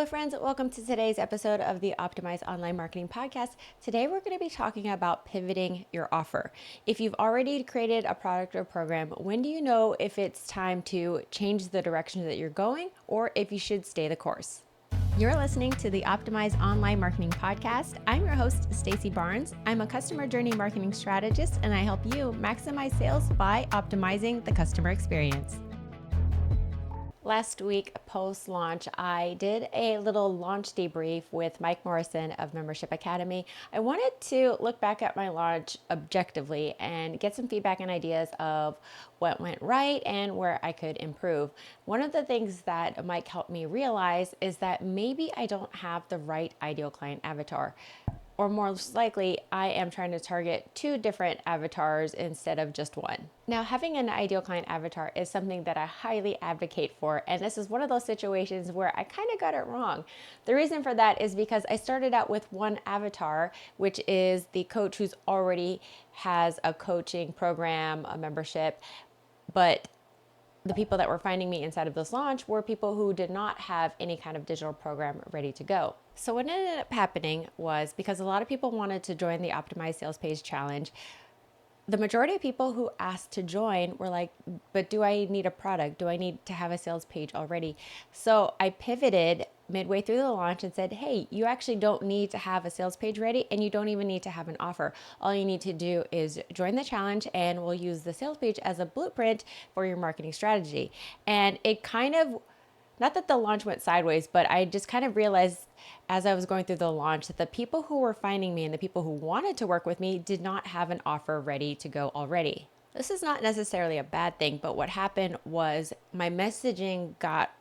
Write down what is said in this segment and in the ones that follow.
Hello friends, welcome to today's episode of the Optimize Online Marketing Podcast. Today we're going to be talking about pivoting your offer. If you've already created a product or program, when do you know if it's time to change the direction that you're going or if you should stay the course? You're listening to the Optimize Online Marketing Podcast. I'm your host, Stacey Barnes. I'm a customer journey marketing strategist and I help you maximize sales by optimizing the customer experience. Last week, post-launch, I did a little launch debrief with Mike Morrison of Membership Academy. I wanted to look back at my launch objectively and get some feedback and ideas of what went right and where I could improve. One of the things that Mike helped me realize is that maybe I don't have the right ideal client avatar. Or more likely, I am trying to target two different avatars instead of just one. Now, having an ideal client avatar is something that I highly advocate for, and this is one of those situations where I kind of got it wrong. The reason for that is because I started out with one avatar, which is the coach who's already has a coaching program, a membership, but the people that were finding me inside of this launch were people who did not have any kind of digital program ready to go. So what ended up happening was, because a lot of people wanted to join the Optimized Sales Page Challenge, the majority of people who asked to join were like, but do I need a product? Do I need to have a sales page already? So I pivoted midway through the launch and said, hey, you actually don't need to have a sales page ready and you don't even need to have an offer. All you need to do is join the challenge and we'll use the sales page as a blueprint for your marketing strategy. And it kind of, not that the launch went sideways, but I just kind of realized as I was going through the launch that the people who were finding me and the people who wanted to work with me did not have an offer ready to go already. This is not necessarily a bad thing, but what happened was my messaging got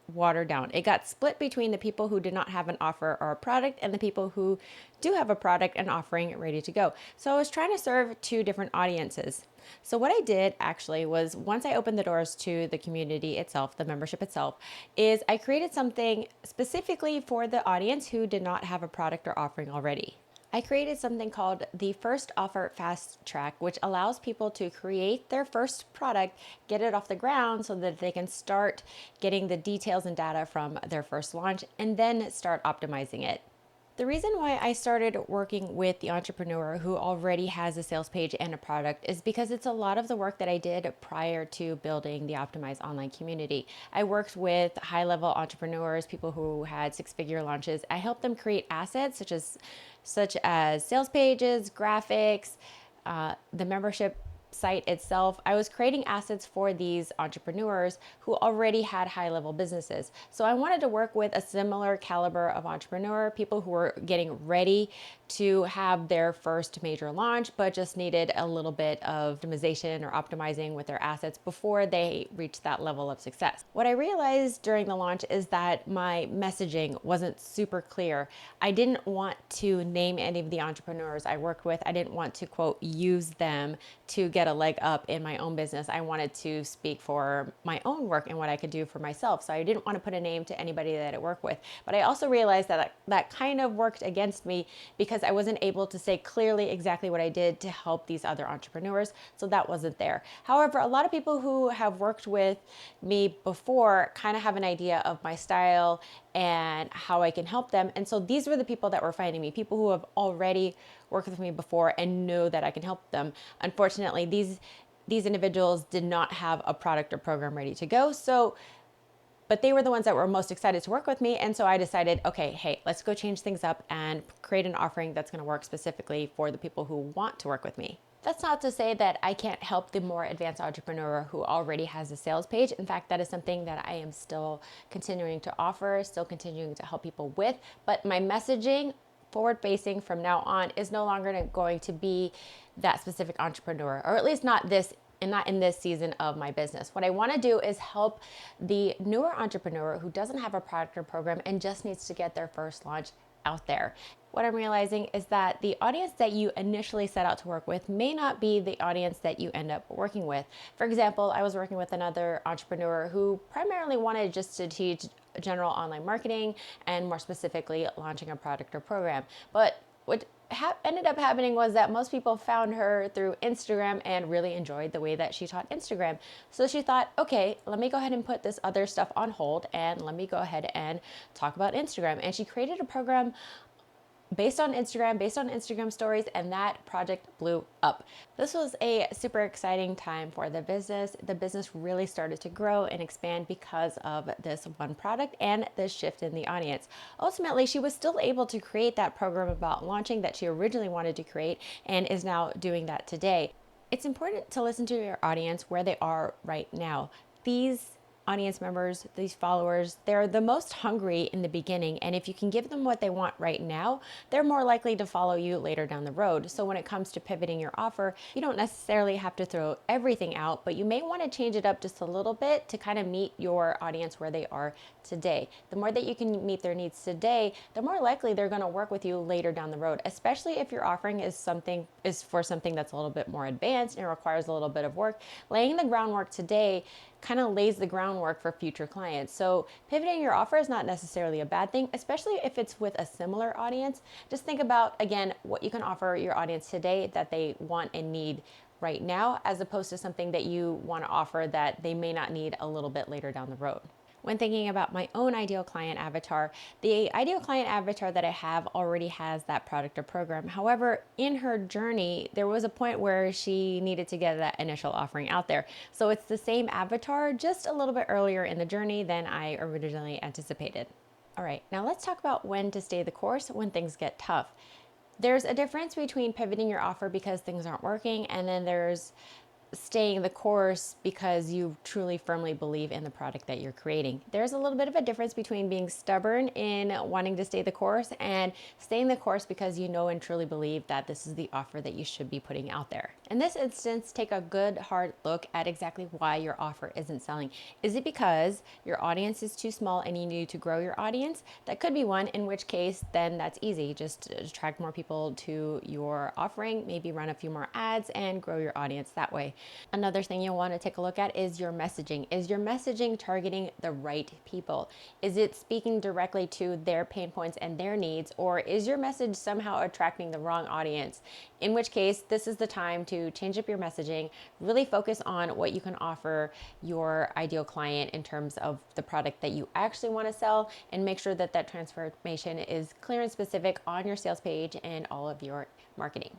watered down. It got split between the people who did not have an offer or a product and the people who do have a product and offering ready to go. So I was trying to serve two different audiences. So what I did actually was, once I opened the doors to the community itself, the membership itself, is I created something specifically for the audience who did not have a product or offering already. I created something called the First Offer Fast Track, which allows people to create their first product, get it off the ground so that they can start getting the details and data from their first launch and then start optimizing it. The reason why I started working with the entrepreneur who already has a sales page and a product is because it's a lot of the work that I did prior to building the Optimized Online community. I worked with high-level entrepreneurs, people who had six-figure launches. I helped them create assets such as sales pages, graphics, the membership site itself. I was creating assets for these entrepreneurs who already had high-level businesses. So I wanted to work with a similar caliber of entrepreneur, people who were getting ready to have their first major launch, but just needed a little bit of optimization or optimizing with their assets before they reached that level of success. What I realized during the launch is that my messaging wasn't super clear. I didn't want to name any of the entrepreneurs I worked with. I didn't want to, quote, use them to get a leg up in my own business. I wanted to speak for my own work and what I could do for myself. So I didn't want to put a name to anybody that I work with. But I also realized that that kind of worked against me because I wasn't able to say clearly exactly what I did to help these other entrepreneurs. So that wasn't there. However, a lot of people who have worked with me before kind of have an idea of my style and how I can help them. And so these were the people that were finding me, people who have already worked with me before and know that I can help them. Unfortunately, these individuals did not have a product or program ready to go. But they were the ones that were most excited to work with me. And so I decided, okay, hey, let's go change things up and create an offering that's going to work specifically for the people who want to work with me. That's not to say that I can't help the more advanced entrepreneur who already has a sales page. In fact, that is something that I am still continuing to offer, still continuing to help people with. But my messaging forward-facing from now on is no longer going to be that specific entrepreneur, or at least not in this season of my business. What I want to do is help the newer entrepreneur who doesn't have a product or program and just needs to get their first launch out there. What I'm realizing is that the audience that you initially set out to work with may not be the audience that you end up working with. For example, I was working with another entrepreneur who primarily wanted just to teach general online marketing and more specifically launching a product or program. But what ended up happening was that most people found her through Instagram and really enjoyed the way that she taught Instagram. So she thought, okay, let me go ahead and put this other stuff on hold and let me go ahead and talk about Instagram. And she created a program based on Instagram stories, and that project blew up. This was a super exciting time for the business. The business really started to grow and expand because of this one product and this shift in the audience. Ultimately, she was still able to create that program about launching that she originally wanted to create and is now doing that today. It's important to listen to your audience where they are right now. These audience members, these followers, they're the most hungry in the beginning. And if you can give them what they want right now, they're more likely to follow you later down the road. So when it comes to pivoting your offer, you don't necessarily have to throw everything out, but you may want to change it up just a little bit to kind of meet your audience where they are today. The more that you can meet their needs today, the more likely they're going to work with you later down the road, especially if your offering is for something that's a little bit more advanced and requires a little bit of work. Laying the groundwork today kind of lays the groundwork for future clients. So pivoting your offer is not necessarily a bad thing, especially if it's with a similar audience. Just think about, again, what you can offer your audience today that they want and need right now, as opposed to something that you want to offer that they may not need a little bit later down the road. When thinking about my own ideal client avatar, the ideal client avatar that I have already has that product or program. However, in her journey, there was a point where she needed to get that initial offering out there. So it's the same avatar, just a little bit earlier in the journey than I originally anticipated. All right, now let's talk about when to stay the course when things get tough. There's a difference between pivoting your offer because things aren't working, and then there's staying the course because you truly firmly believe in the product that you're creating. There's a little bit of a difference between being stubborn in wanting to stay the course and staying the course because you know and truly believe that this is the offer that you should be putting out there. In this instance, take a good hard look at exactly why your offer isn't selling. Is it because your audience is too small and you need to grow your audience? That could be one, in which case then that's easy. Just attract more people to your offering, maybe run a few more ads and grow your audience that way. Another thing you'll want to take a look at is your messaging. Is your messaging targeting the right people? Is it speaking directly to their pain points and their needs, or is your message somehow attracting the wrong audience? In which case, this is the time to change up your messaging, really focus on what you can offer your ideal client in terms of the product that you actually want to sell, and make sure that that transformation is clear and specific on your sales page and all of your marketing.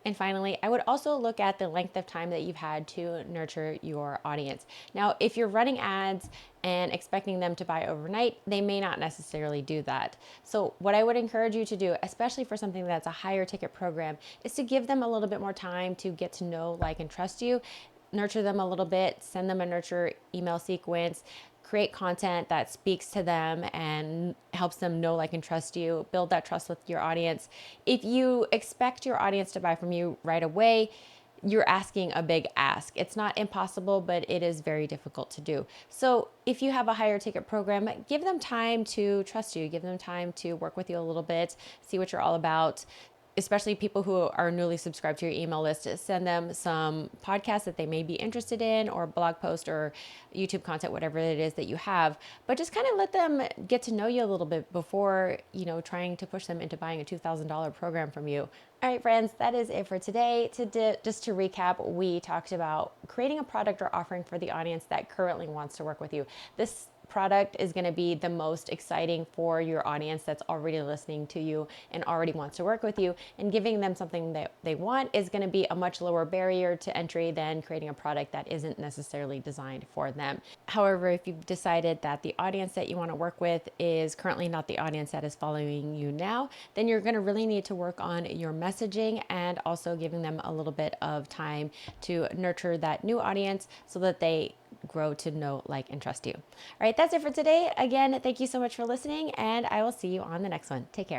And finally, I would also look at the length of time that you've had to nurture your audience. Now, if you're running ads and expecting them to buy overnight, they may not necessarily do that. So what I would encourage you to do, especially for something that's a higher ticket program, is to give them a little bit more time to get to know, like, and trust you. Nurture them a little bit, send them a nurture email sequence, create content that speaks to them and helps them know, like, and trust you, build that trust with your audience. If you expect your audience to buy from you right away, you're asking a big ask. It's not impossible, but it is very difficult to do. So if you have a higher ticket program, give them time to trust you, give them time to work with you a little bit, see what you're all about. Especially people who are newly subscribed to your email list, send them some podcasts that they may be interested in, or blog post or YouTube content, whatever it is that you have. But just kind of let them get to know you a little bit before, trying to push them into buying a $2,000 program from you. All right, friends, that is it for today. Just to recap, we talked about creating a product or offering for the audience that currently wants to work with you. This product is going to be the most exciting for your audience that's already listening to you and already wants to work with you, and giving them something that they want is going to be a much lower barrier to entry than creating a product that isn't necessarily designed for them. However, if you've decided that the audience that you want to work with is currently not the audience that is following you now, then you're going to really need to work on your messaging and also giving them a little bit of time to nurture that new audience so that they grow to know, like, and trust you. All right, that's it for today. Again, thank you so much for listening, and I will see you on the next one. Take care.